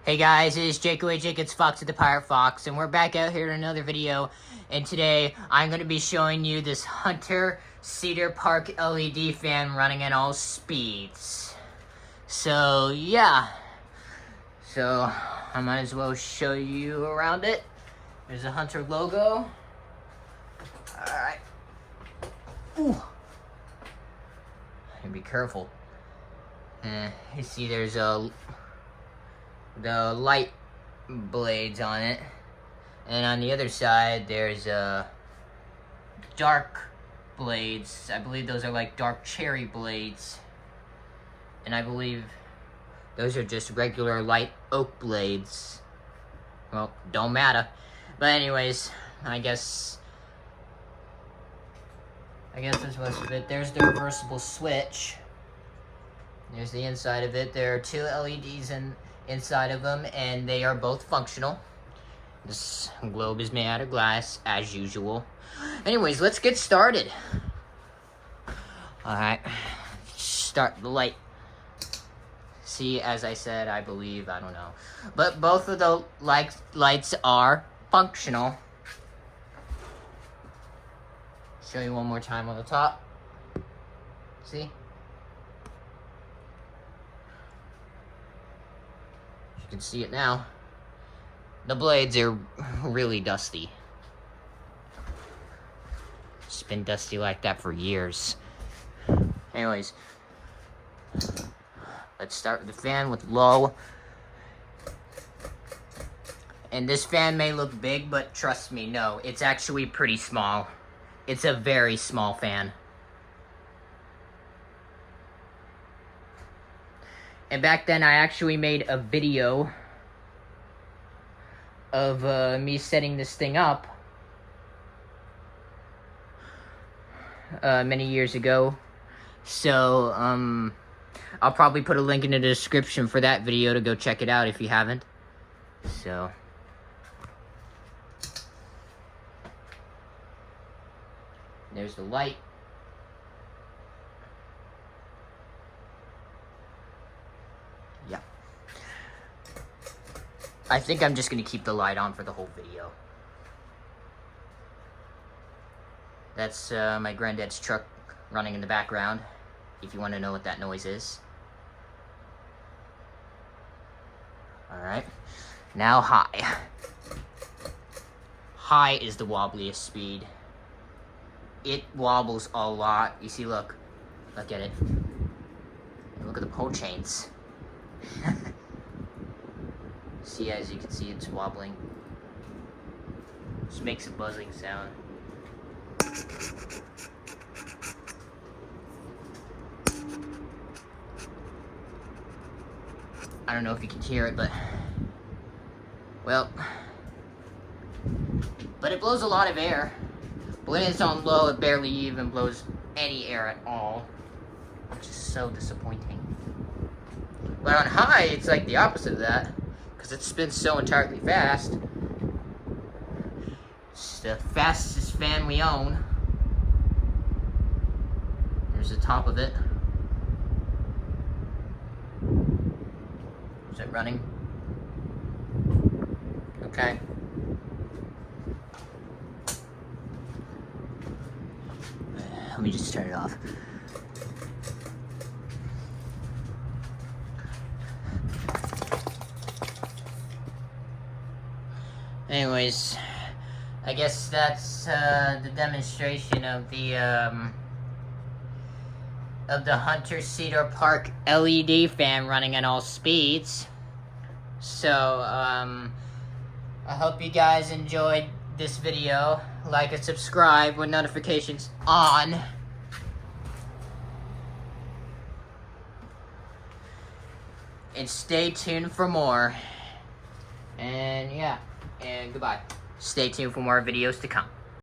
Hey guys, it is Jacobs Fox at the Pirate Fox, and we're back out here in another video. And today, I'm going to be showing you this Hunter Cedar Park LED fan running at all speeds. So, yeah. So, I might as well show you around it. There's a Hunter logo. Alright. Ooh. Be careful. You see there's the light blades on it, and on the other side there's dark blades. I believe those are like dark cherry blades, and I believe those are just regular light oak blades. Well, don't matter. But anyways, I guess that's most of it. There's the reversible switch. There's the inside of it. There are two LEDs inside of them, and they are both functional. This globe is made out of glass, as usual. Anyways, let's get started. Alright, start the light. See, as I said, I believe, I don't know. But both of the lights are functional. Show you one more time on the top. See? You can see it now. The blades are really dusty. It's been dusty like that for years. Anyways, let's start with the fan with low. And this fan may look big, but trust me, no, it's actually pretty small. It's a very small fan. And back then, I actually made a video of me setting this thing up many years ago. So, I'll probably put a link in the description for that video to go check it out if you haven't. So, there's the light. Yeah. I think I'm just going to keep the light on for the whole video. That's my granddad's truck running in the background, if you want to know what that noise is. Alright. Now high. High is the wobbliest speed. It wobbles a lot. You see, look at it. Look at the pole chains. See, as you can see, it's wobbling. Just makes a buzzing sound. I don't know if you can hear it, but it blows a lot of air. But when it's on low, it barely even blows any air at all, which is so disappointing. But on high, it's like the opposite of that, because it spins so entirely fast. It's the fastest fan we own. There's the top of it. Is it running? Okay. Let me just turn it off. Anyways, I guess that's the demonstration of the Hunter Cedar Park LED fan running at all speeds. So, I hope you guys enjoyed this video. Like and subscribe with notifications on. And stay tuned for more. And yeah, and goodbye. Stay tuned for more videos to come.